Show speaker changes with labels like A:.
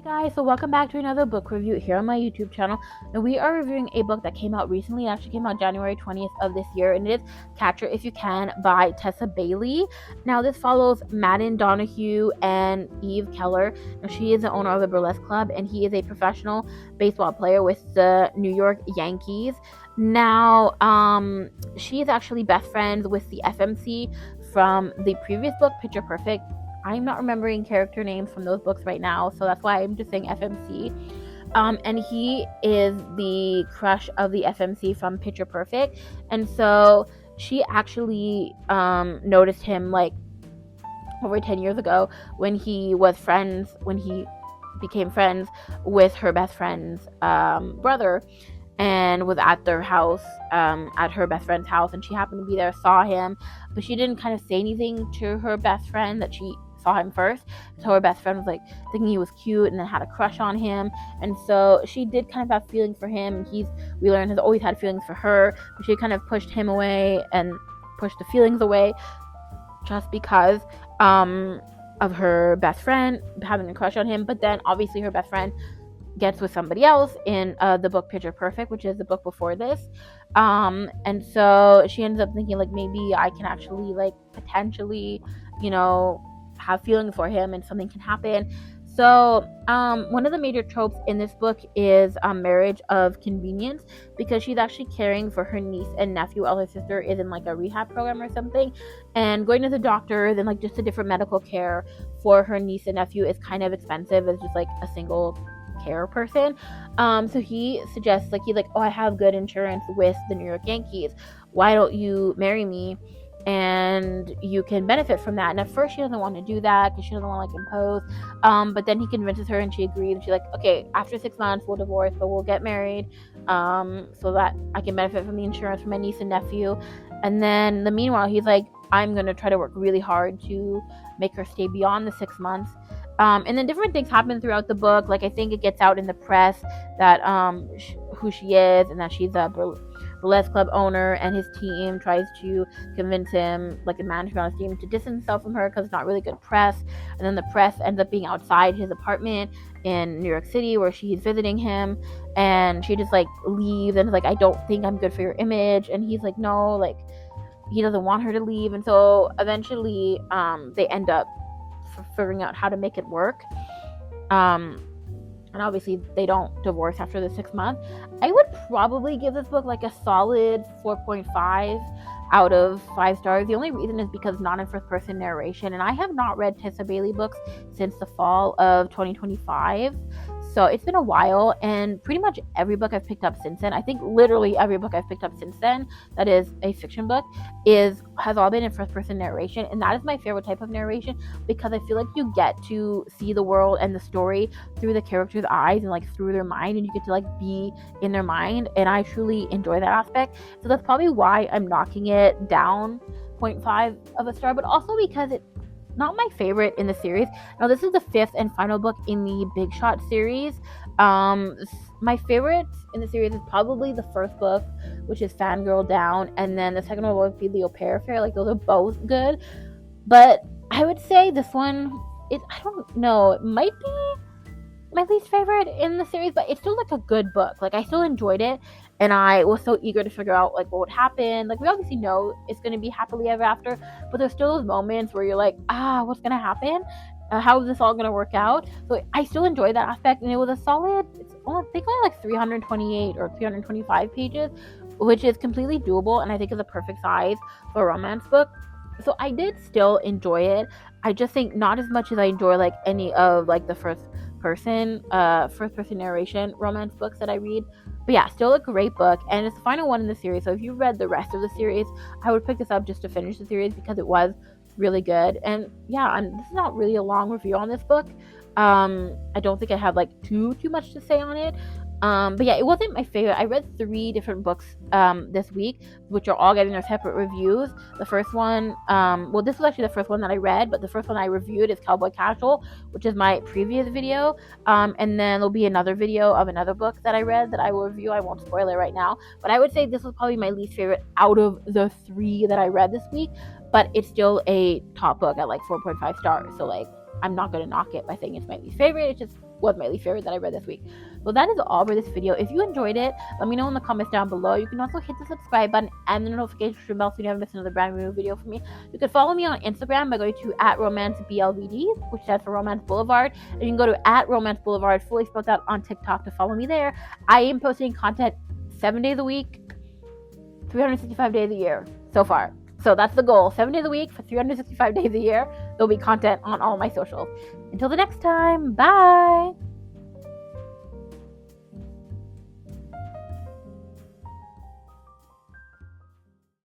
A: Guys, so welcome back to another book review here on my YouTube channel. Now we are reviewing a book that came out recently. It actually came out January 20th of this year, and it is Catch Her If You Can by Tessa Bailey. Now this follows Madden Donahue and Eve Keller. Now she is the owner of the Burlesque Club, and he is a professional baseball player with the New York Yankees. Now she is actually best friends with the FMC from the previous book, Picture Perfect. I'm not remembering character names from those books right now, so that's why I'm just saying FMC. And he is the crush of the FMC from Picture Perfect, and so she actually noticed him like over 10 years ago when he became friends with her best friend's brother, and was at their house, at her best friend's house, and she happened to be there, saw him, but she didn't kind of say anything to her best friend that she saw him first. So her best friend was like thinking he was cute and then had a crush on him, and so she did kind of have feelings for him, and we learned has always had feelings for her, but she kind of pushed him away and pushed the feelings away just because of her best friend having a crush on him. But then obviously her best friend gets with somebody else in the book Picture Perfect, which is the book before this, and so she ends up thinking like maybe I can actually like potentially have feelings for him and something can happen. So one of the major tropes in this book is marriage of convenience, because she's actually caring for her niece and nephew while her sister is in like a rehab program or something, and going to the doctor and like just a different medical care for her niece and nephew is kind of expensive as just like a single care person. So he suggests he's like, oh, I have good insurance with the New York Yankees, why don't you marry me and you can benefit from that. And at first she doesn't want to do that because she doesn't want to like impose, but then he convinces her and she agrees, and she's like, okay, after 6 months we'll divorce, but we'll get married, so that I can benefit from the insurance for my niece and nephew. And then the meanwhile he's like, I'm going to try to work really hard to make her stay beyond the 6 months. And then different things happen throughout the book. Like I think it gets out in the press that who she is, and that she's a Burlesque Club owner, and his team tries to convince him, like the management on his team, to distance himself from her because it's not really good press. And then the press ends up being outside his apartment in New York City where she's visiting him, and she just like leaves and is like, I don't think I'm good for your image. And he's like, no, like he doesn't want her to leave. And so eventually they end up figuring out how to make it work, and obviously they don't divorce after the 6 months. I would probably give this book like a solid 4.5 out of 5 stars. The only reason is because not in first person narration, and I have not read Tessa Bailey books since the fall of 2025, so it's been a while. And pretty much every book I've picked up since then, I think literally every book I've picked up since then that is a fiction book, has all been in first person narration, and that is my favorite type of narration, because I feel like you get to see the world and the story through the characters' eyes and like through their mind, and you get to like be in their mind, and I truly enjoy that aspect. So that's probably why I'm knocking it down 0.5 of a star, but also because it's not my favorite in the series. Now this is the 5th and final book in the Big Shot series. My favorite in the series is probably the first book, which is Fangirl Down, and then the second one would be Leo Affair. Like those are both good, but I would say this one, I don't know, it might be my least favorite in the series, but it's still like a good book. Like I still enjoyed it, and I was so eager to figure out like what would happen. Like we obviously know it's going to be happily ever after, but there's still those moments where you're like, what's going to happen? How is this all going to work out? So I still enjoyed that aspect, and it was a solid, I think only like 328 or 325 pages, which is completely doable, and I think is a perfect size for a romance book. So I did still enjoy it. I just think not as much as I enjoy like any of like the first person narration romance books that I read. But yeah, still a great book, and it's the final one in the series. So if you read the rest of the series, I would pick this up just to finish the series because it was really good. And yeah, this is not really a long review on this book. I don't think I have like too much to say on it. But yeah, it wasn't my favorite. I read 3 different books this week, which are all getting their separate reviews. The first one, this was actually the first one that I read, but the first one I reviewed is Cowboy Casual, which is my previous video. And then there'll be another video of another book that I read that I will review. I won't spoil it right now, but I would say this was probably my least favorite out of the 3 that I read this week. but it's still a top book at like 4.5 stars. So like, I'm not gonna knock it by saying it's my least favorite. It just was my least favorite that I read this week. So that is all for this video. If you enjoyed it, let me know in the comments down below. You can also hit the subscribe button and the notification bell so you never miss another brand new video from me. You can follow me on Instagram by going to @romanceblvd, which stands for Romance Boulevard. And you can go to @romanceboulevard, fully spelled out, on TikTok to follow me there. I am posting content 7 days a week, 365 days a year so far. So that's the goal. 7 days a week for 365 days a year. There'll be content on all my socials. Until the next time, bye!